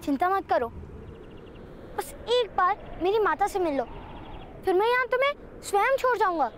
चिंता मत करो, बस एक बार मेरी माता से मिल लो, फिर मैं यहाँ तुम्हें स्वयं छोड़ जाऊंगा।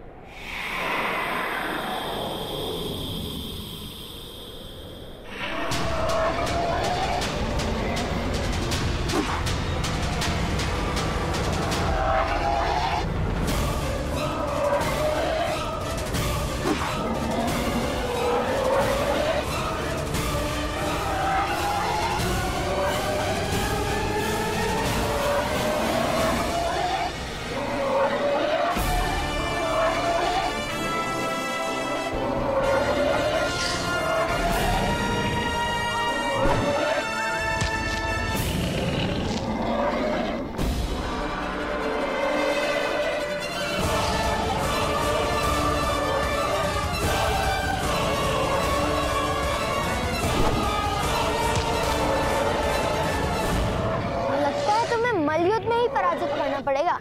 मलयुद्ध में ही पराजित करना पड़ेगा।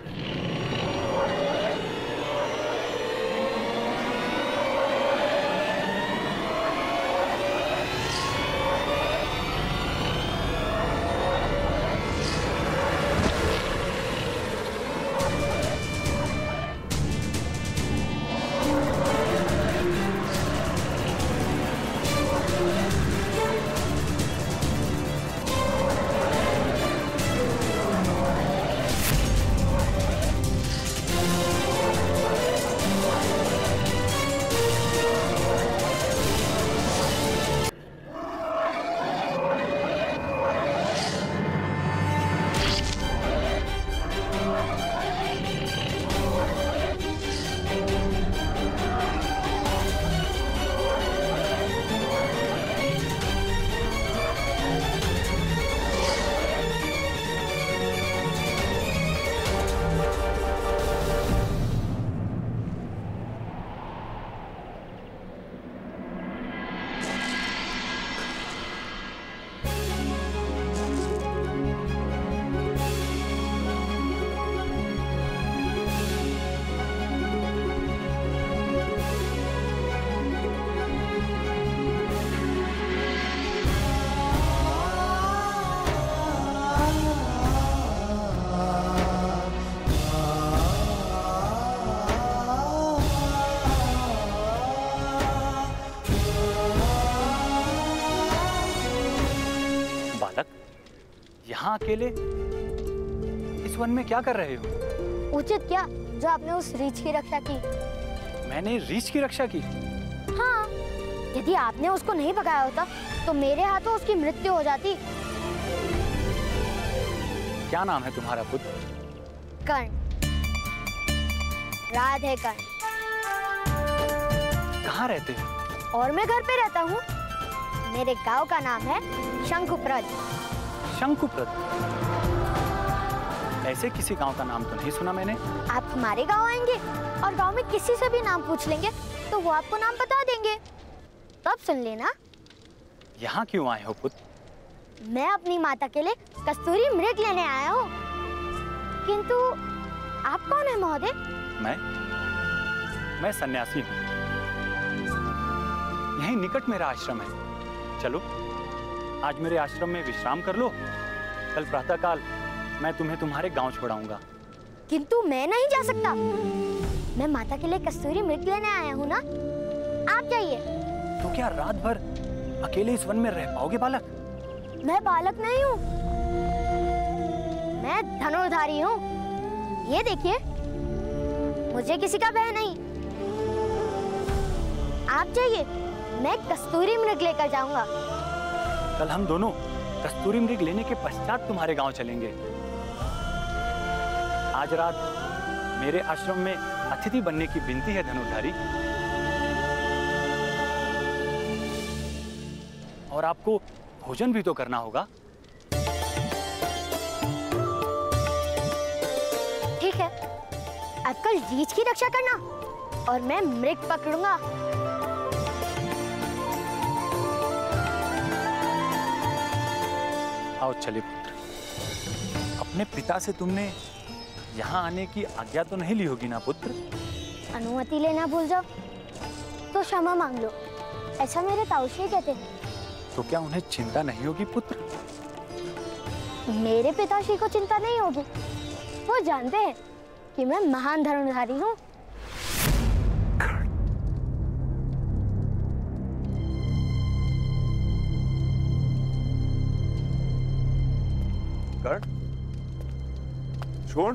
यहाँ अकेले इस वन में क्या कर रहे हो? उचित क्या जो आपने उस रीछ की रक्षा की। मैंने रीछ की रक्षा की? हाँ, यदि आपने उसको नहीं भगाया होता तो मेरे हाथों उसकी मृत्यु हो जाती। क्या नाम है तुम्हारा पुत्र? कर्ण, राधे कर्ण। कहाँ रहते हो? और मैं घर पे रहता हूँ। मेरे गांव का नाम है शंकुप्रद। शंकुप्रद? ऐसे किसी गांव का नाम तो नहीं सुना मैंने। आप हमारे गांव आएंगे और गांव में किसी से भी नाम पूछ लेंगे तो वो आपको नाम बता देंगे, तब सुन लेना। यहाँ क्यों आए हो पुत्र? मैं अपनी माता के लिए कस्तूरी मृग लेने आया हूँ। किंतु आप कौन है महोदय? मैं सन्यासी हूँ। यहीं निकट मेरा आश्रम है। चलो आज मेरे आश्रम में विश्राम कर लो, कल प्रातःकाल मैं तुम्हें तुम्हारे गांव छोड़ाऊंगा। किंतु मैं नहीं जा सकता। मैं माता के लिए कस्तूरी मृग लेने आया हूँ ना। आप जाइए। तो क्या रात भर अकेले इस वन में रह पाओगे बालक? मैं बालक नहीं हूँ, मैं धनुर्धारी हूँ। ये देखिए, मुझे किसी का भय नहीं। आप जाइए, मैं कस्तूरी मृग लेकर जाऊंगा। कल हम दोनों कस्तूरी मृग लेने के पश्चात तुम्हारे गांव चलेंगे। आज रात मेरे आश्रम में अतिथि बनने की विनती है धनुर्धारी। और आपको भोजन भी तो करना होगा। ठीक है, अब कल रीछ की रक्षा करना और मैं मृग पकड़ूंगा। आओ चलिए पुत्र। अपने पिता से तुमने यहाँ आने की आज्ञा तो नहीं ली होगी ना पुत्र? अनुमति लेना भूल जाओ तो क्षमा मांग लो, ऐसा मेरे ताऊजी कहते हैं। तो क्या उन्हें चिंता नहीं होगी पुत्र? मेरे पिताश्री को चिंता नहीं होगी। वो जानते हैं कि मैं महान धनुर्धारी हूँ। कर्ण, छोड़।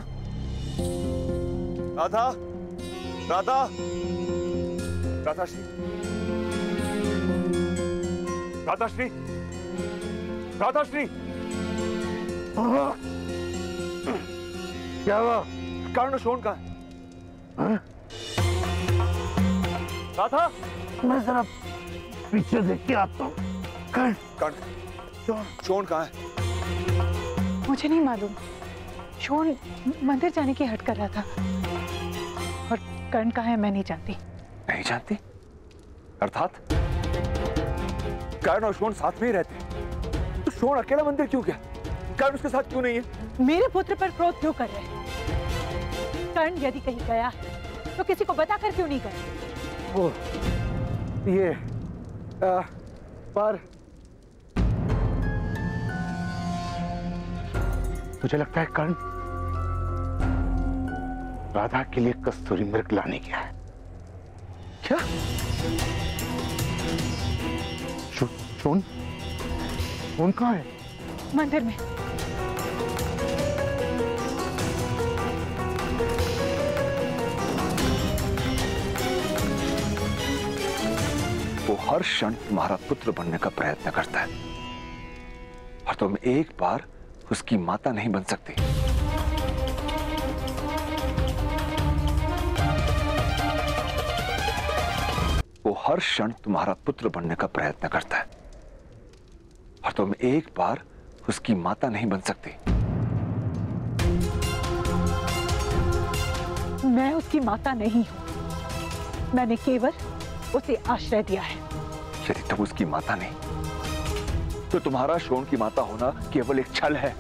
राधा, राधा, राधाश्री, राधाश्री, राधाश्री। क्या हुआ? कर्ण शोण कहाँ है? राधा, मैं जरा पीछे देख के आता हूँ। कर्ण, शोण कहाँ है? मुझे नहीं मालूम। शोण मंदिर जाने की हट कर रहा था। और कर्ण कहाँ है मैं नहीं जानती। नहीं जानती? अर्थात कर्ण और शोण साथ में ही रहते हैं। तो शोण अकेला मंदिर क्यों गया? कर्ण उसके साथ क्यों नहीं है? मेरे पुत्र पर क्रोध क्यों कर रहे हैं? कर्ण यदि कहीं गया है तो किसी को बताकर क्यों नहीं गया? वो ये पर मुझे लगता है कर्ण राधा के लिए कस्तूरी मृग लाने गया है। क्या? शोण कहाँ है? मंदिर में। वो हर क्षण तुम्हारा पुत्र बनने का प्रयत्न करता है और तुम एक बार उसकी माता नहीं बन सकती। वो हर क्षण तुम्हारा पुत्र बनने का प्रयत्न करता है और तुम एक बार उसकी माता नहीं बन सकती। मैं उसकी माता नहीं हूं। मैंने केवल उसे आश्रय दिया है। यदि तुम उसकी माता नहीं तो तुम्हारा शोण की माता होना केवल एक छल है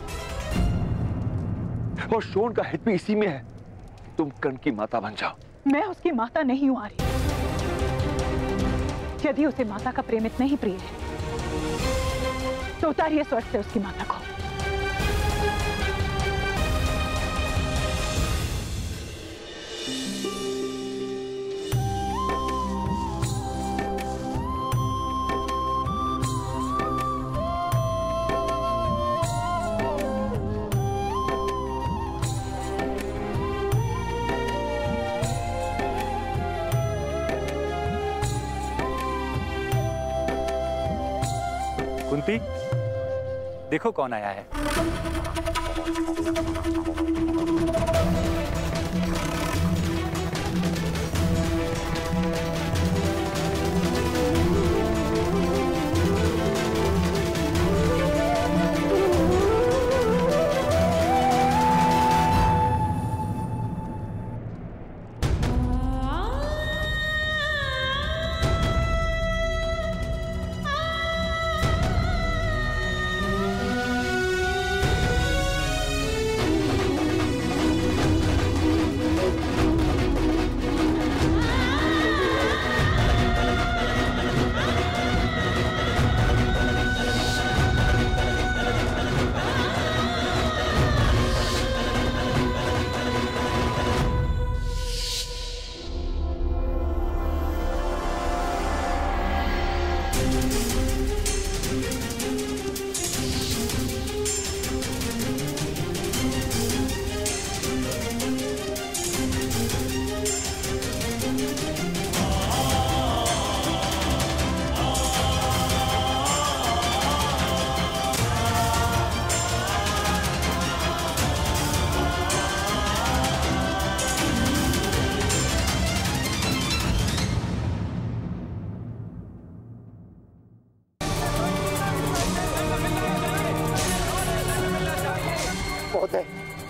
और शोण का हित भी इसी में है। तुम कर्ण की माता बन जाओ। मैं उसकी माता नहीं हूं आर्य। यदि उसे माता का प्रेम इतना ही प्रिय है तो उतारिए स्वर्ग से उसकी माता को। कुंती, देखो कौन आया है।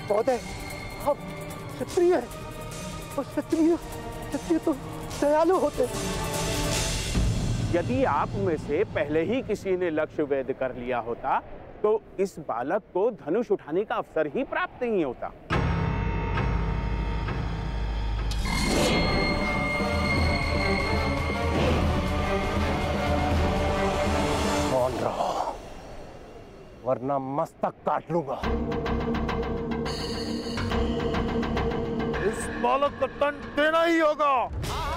बहुत है। हम क्षत्रिय हैं और क्षत्रिय तो दयालु होते। यदि आप में से पहले ही किसी ने लक्ष्य वेध कर लिया होता तो इस बालक को धनुष उठाने का अवसर ही प्राप्त नहीं होता। कौन रहो? वरना मस्तक काट लूंगा। इस बालक को दंड देना ही होगा।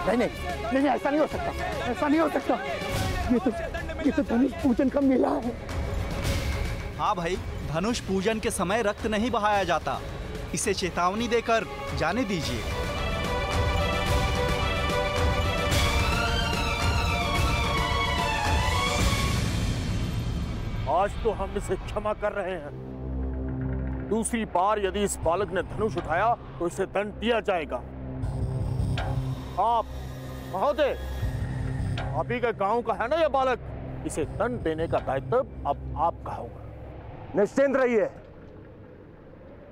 नहीं नहीं नहीं, नहीं ऐसा नहीं हो सकता, ऐसा नहीं हो सकता। ये तो धनुष पूजन का मेला है। हाँ भाई, धनुष पूजन के समय रक्त नहीं बहाया जाता। इसे चेतावनी देकर जाने दीजिए। आज तो हम इसे क्षमा कर रहे हैं। दूसरी बार यदि इस बालक ने धनुष उठाया तो इसे दंड दिया जाएगा। आप महोदय, आप ही के गांव का है ना यह बालक, इसे दंड देने का दायित्व अब आपका होगा। निश्चिंत रहिए,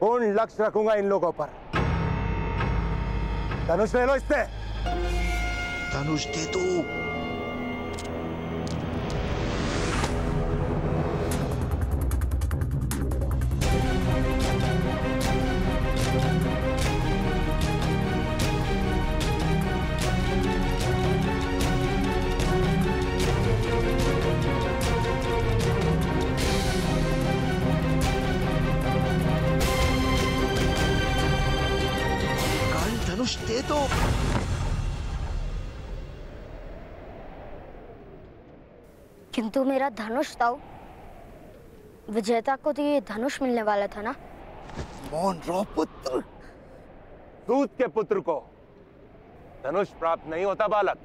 पूर्ण लक्ष्य रखूंगा इन लोगों पर। धनुष ले लो इससे। धनुष दे दो। धनुष दे दो। किंतु मेरा धनुष तो विजेता को तो ये धनुष मिलने वाला था ना। मौन रहो पुत्र। दूत के पुत्र को धनुष प्राप्त नहीं होता बालक।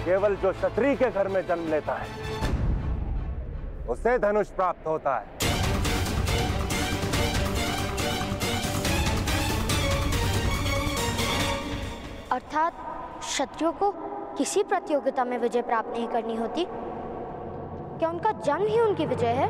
केवल जो क्षत्रिय के घर में जन्म लेता है उसे धनुष प्राप्त होता है। अर्थात क्षत्रियों को किसी प्रतियोगिता में विजय प्राप्त नहीं करनी होती? क्या उनका जन्म ही उनकी विजय है?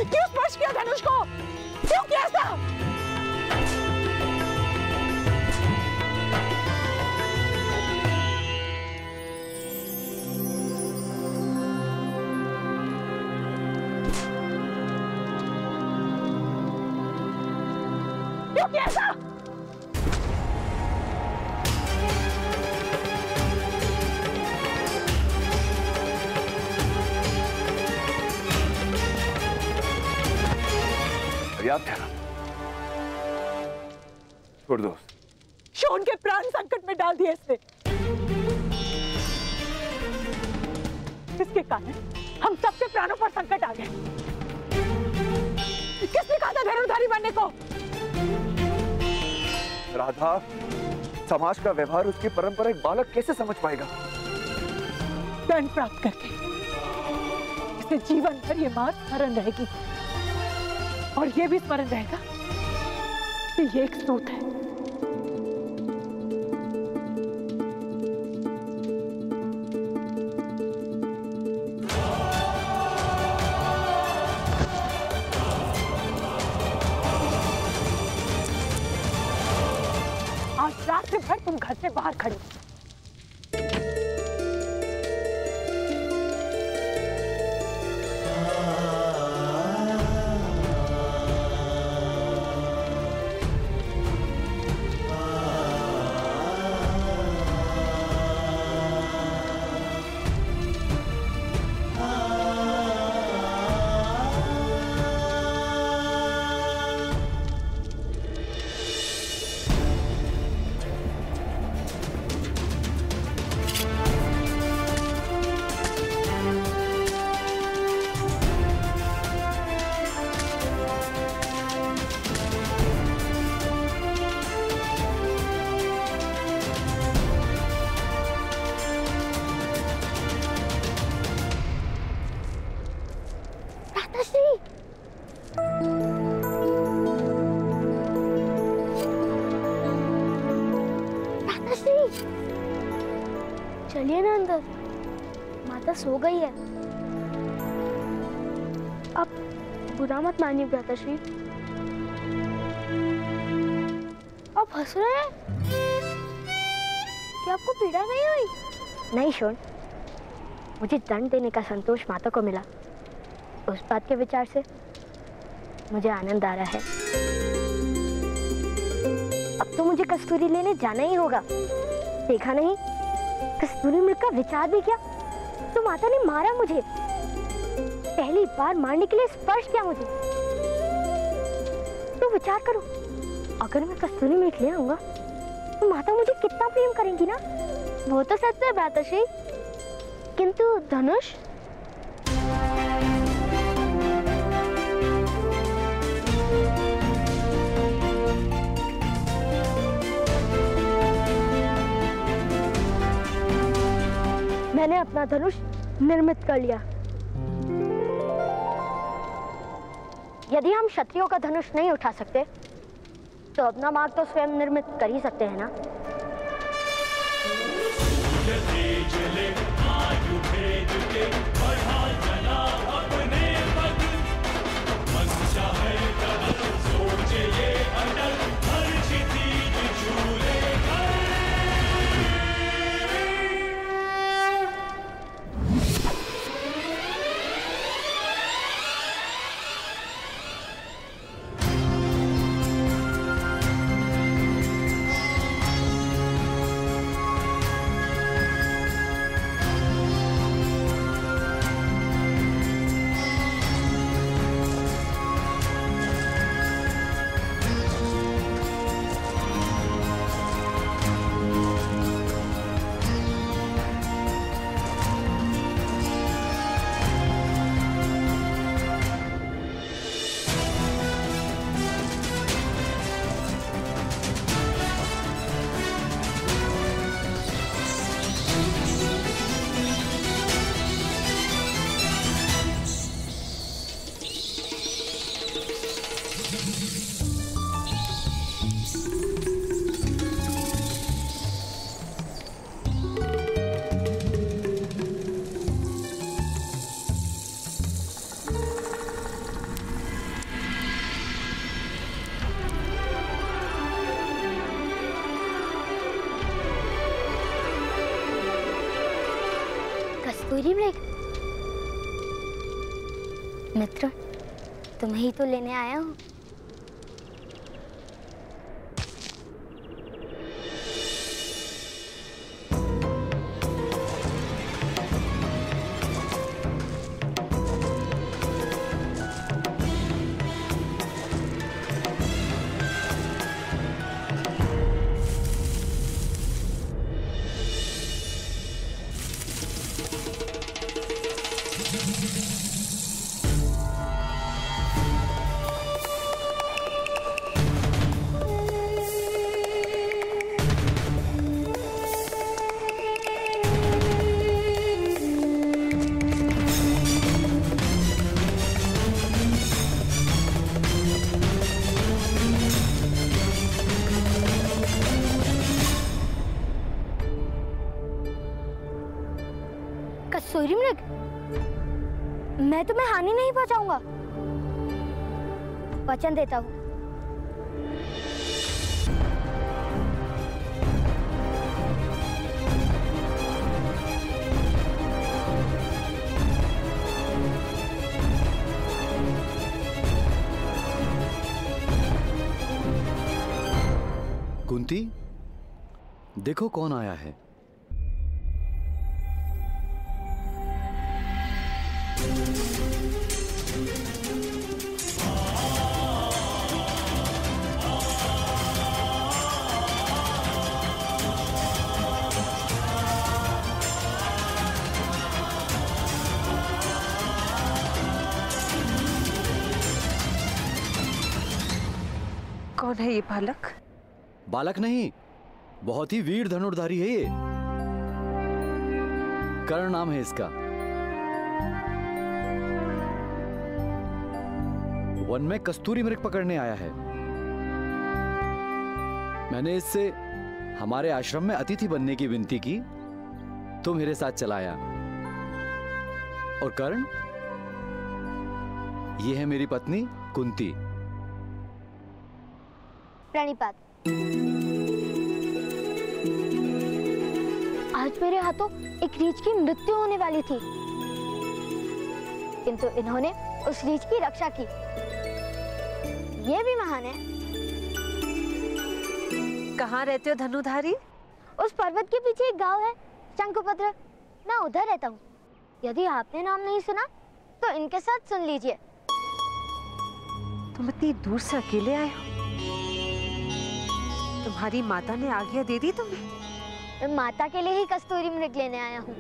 क्यों स्पर्श किया धनुष को? क्यों किया ऐसा? क्यों किया ऐसा? याद है ना? छोड़ दो। शोन के प्राण संकट में डाल दिए इसने, जिसके कारण हम सबके प्राणों पर संकट आ गए। किसने कहा था धनुर्धारी बनने को? राधा, समाज का व्यवहार, उसकी परंपरा एक बालक कैसे समझ पाएगा? दंड प्राप्त करके इसे जीवन भर ये मां स्मरण रहेगी, और ये भी स्मरण रहेगा कि ये एक सूत है। आज रात भर तुम घर से बाहर खड़े हो। चलिए ना अंदर। माता सो गई है। आप बुरा मत मानिए भ्राताश्री। आप हंस रहे हैं? क्या आपको पीड़ा नहीं हुई? नहीं शोन, मुझे दंड देने का संतोष माता को मिला। उस बात के विचार से मुझे आनंद आ रहा है। अब तो मुझे कस्तूरी लेने जाना ही होगा। देखा नहीं, कस्तूरी मृग का विचार भी किया तो माता ने मारा मुझे। पहली बार मारने के लिए स्पर्श किया मुझे। तो विचार करो, अगर मैं कस्तूरी मृग ले आऊंगा तो माता मुझे कितना प्रेम करेंगी ना। वो तो सच है भ्राताश्री, किंतु धनुष? मैंने अपना धनुष निर्मित कर लिया। यदि हम क्षत्रियों का धनुष नहीं उठा सकते तो अपना मार्ग तो स्वयं निर्मित कर ही सकते हैं ना। कस्तूरी मृग, मित्र, तुम्हें ही तो लेने आया हूँ। कस्तूरी मृग, मैं तुम्हें हानि नहीं पहुंचाऊंगा, वचन देता हूं। कुंती, देखो कौन आया है। कौन है ये बालक? बालक नहीं, बहुत ही वीर धनुर्धारी है ये। कर्ण नाम है इसका। वन में कस्तूरी मृग पकड़ने आया है। मैंने इससे हमारे आश्रम में अतिथि बनने की विनती की तो मेरे साथ चलाया। और कर्ण, ये है मेरी पत्नी कुंती। प्रणिपात। आज मेरे हाथों एक रीछ की मृत्यु होने वाली थी, किंतु इन्होंने उस रीछ की रक्षा की। ये भी महान है। कहाँ रहते हो धनुधारी? उस पर्वत के पीछे एक गांव है, शंकुपत्र। मैं उधर रहता हूँ। यदि आपने नाम नहीं सुना तो इनके साथ सुन लीजिए। तुम इतनी दूर से अकेले आए हो? तुम्हारी माता ने आज्ञा दे दी तुम्हें? मैं माता के लिए ही कस्तूरी मृग लेने आया हूँ।